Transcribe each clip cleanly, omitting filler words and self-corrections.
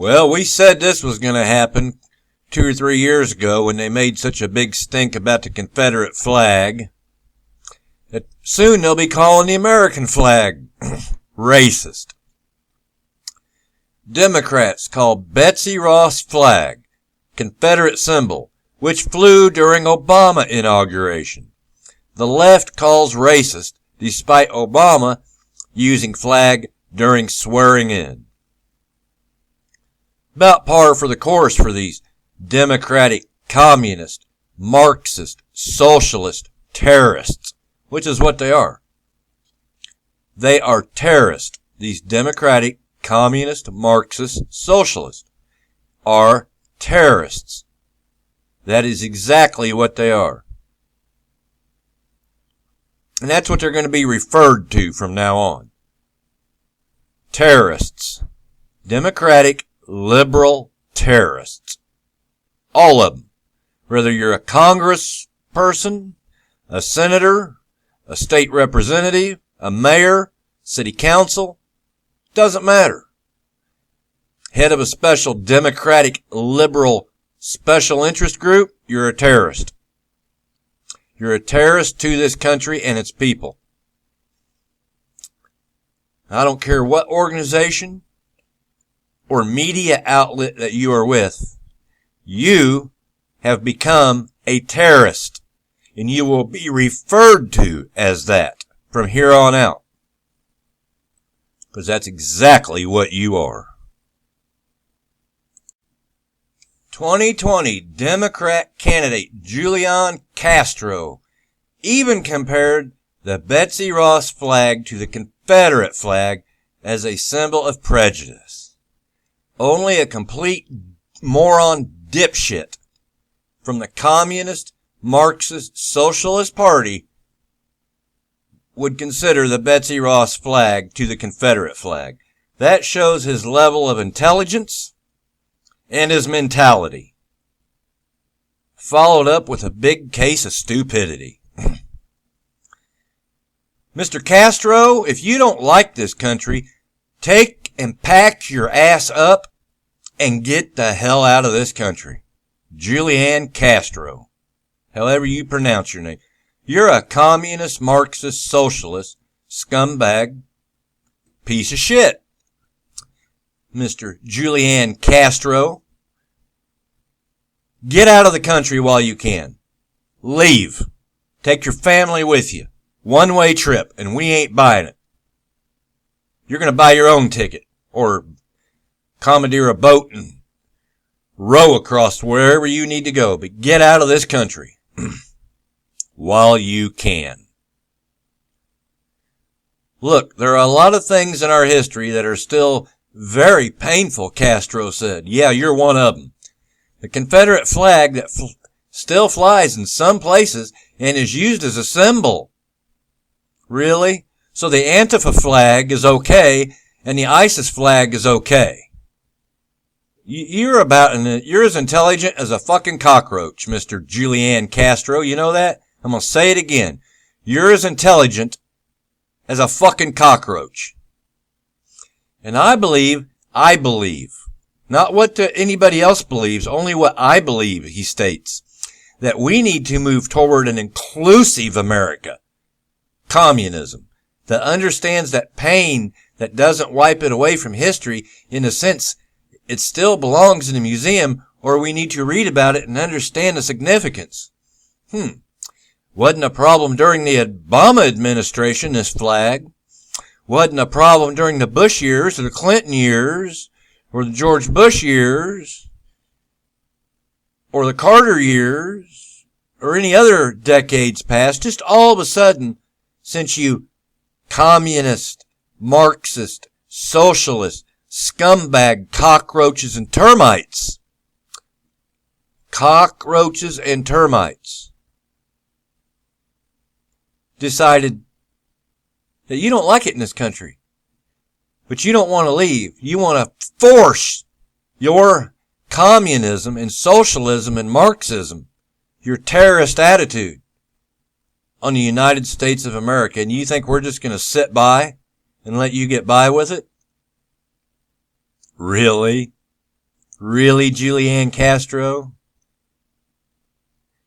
Well, we said this was going to happen 2 or 3 years ago when they made such a big stink about the Confederate flag. That soon they'll be calling the American flag racist. Democrats call Betsy Ross flag Confederate symbol, which flew during Obama inauguration. The left calls racist, despite Obama using flag during swearing in. About par for the course for these democratic, communist, Marxist, socialist terrorists, which is what they are. They are terrorists. These democratic, communist, Marxist, socialists are terrorists. That is exactly what they are. And that's what they're going to be referred to from now on. Terrorists. Democratic, liberal terrorists. All of them. Whether you're a congressperson, a senator, a state representative, a mayor, city council, doesn't matter. Head of a special democratic, liberal, special interest group, you're a terrorist. You're a terrorist to this country and its people. I don't care what organization or media outlet that you are with. You have become a terrorist, and you will be referred to as that from here on out. Because that's exactly what you are. 2020 Democrat candidate Julian Castro even compared the Betsy Ross flag to the Confederate flag as a symbol of prejudice. Only a complete moron dipshit from the Communist, Marxist, Socialist Party would consider the Betsy Ross flag to the Confederate flag. That shows his level of intelligence and his mentality, followed up with a big case of stupidity. Mr. Castro, if you don't like this country, take and pack your ass up and get the hell out of this country. Julian Castro, however you pronounce your name. You're a communist, Marxist, socialist, scumbag, piece of shit. Mr. Julian Castro, get out of the country while you can. Leave. Take your family with you. One-way trip, and we ain't buying it. You're going to buy your own ticket, or commandeer a boat and row across wherever you need to go, but get out of this country while you can. Look, there are a lot of things in our history that are still very painful, Castro said. Yeah, you're one of them. The Confederate flag that still flies in some places and is used as a symbol. Really? So the Antifa flag is okay and the ISIS flag is okay. You're as intelligent as a fucking cockroach, Mr. Julian Castro. You know that? I'm going to say it again. You're as intelligent as a fucking cockroach. And I believe, not what anybody else believes, only what I believe, he states, that we need to move toward an inclusive America. Communism that understands that pain that doesn't wipe it away from history. In a sense, it still belongs in a museum, or we need to read about it and understand the significance. Wasn't a problem during the Obama administration, this flag. Wasn't a problem during the Bush years, or the Clinton years, or the George Bush years, or the Carter years, or any other decades past. Just all of a sudden, since you communist, Marxist, socialist, scumbag, cockroaches and termites, decided that you don't like it in this country, but you don't want to leave. You want to force your communism and socialism and Marxism, your terrorist attitude, on the United States of America, and you think we're just going to sit by and let you get by with it? Really? Really, Julianne Castro?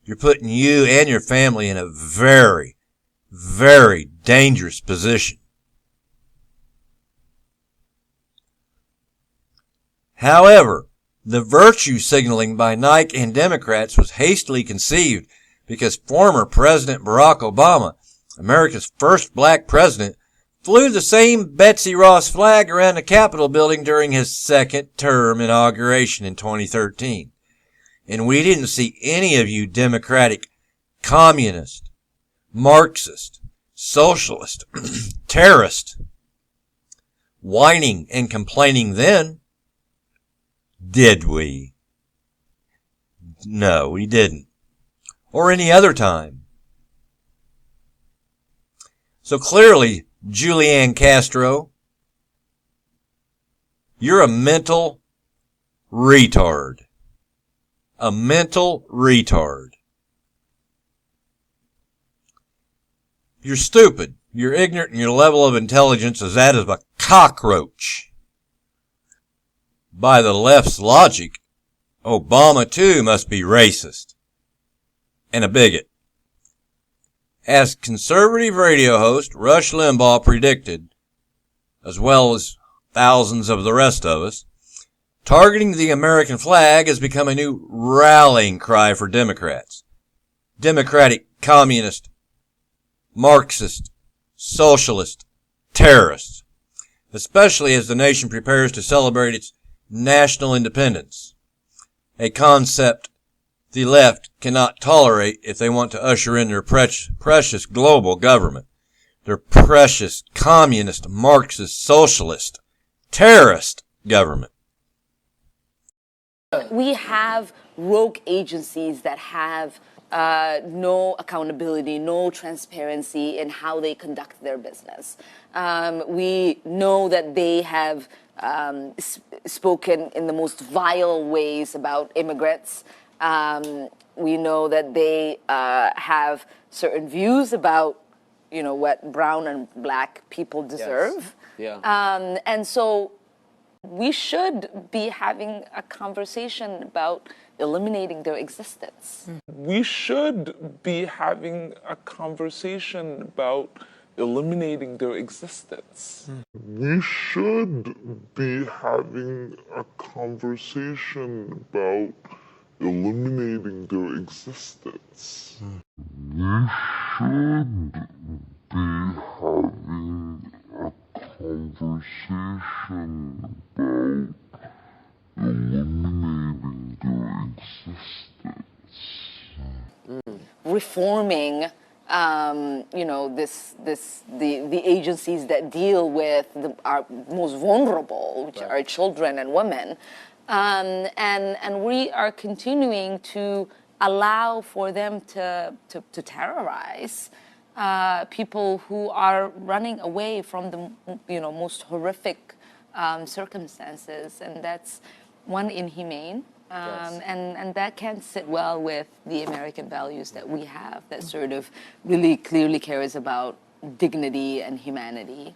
You're putting you and your family in a very, very dangerous position. However, the virtue signaling by Nike and Democrats was hastily conceived because former President Barack Obama, America's first black president, flew the same Betsy Ross flag around the Capitol building during his second term inauguration in 2013. And we didn't see any of you Democratic, communist, Marxist, socialist, terrorist whining and complaining then. Did we? No, we didn't. Or any other time. So clearly, Julianne Castro, you're a mental retard. A mental retard. You're stupid. You're ignorant, and your level of intelligence is that of a cockroach. By the left's logic, Obama too must be racist and a bigot. As conservative radio host Rush Limbaugh predicted, as well as thousands of the rest of us, targeting the American flag has become a new rallying cry for Democrats. Democratic, communist, Marxist, socialist, terrorists, especially as the nation prepares to celebrate its national independence, a concept the left cannot tolerate if they want to usher in their precious global government, their precious communist, Marxist, socialist, terrorist government. We have rogue agencies that have no accountability, no transparency in how they conduct their business. We know that they have spoken in the most vile ways about immigrants. We know that they have certain views about, what brown and black people deserve. Yes. Yeah. And so we should be having a conversation about eliminating their existence. We should be having a conversation about eliminating their existence. We should be having a conversation about eliminating their existence. We should be having a conversation about eliminating their existence. Reforming, the agencies that deal with our most vulnerable, which are children and women, and we are continuing to allow for them to terrorize people who are running away from the most horrific circumstances, and that's one, inhumane. And that can't sit well with the American values that we have that sort of really clearly cares about dignity and humanity.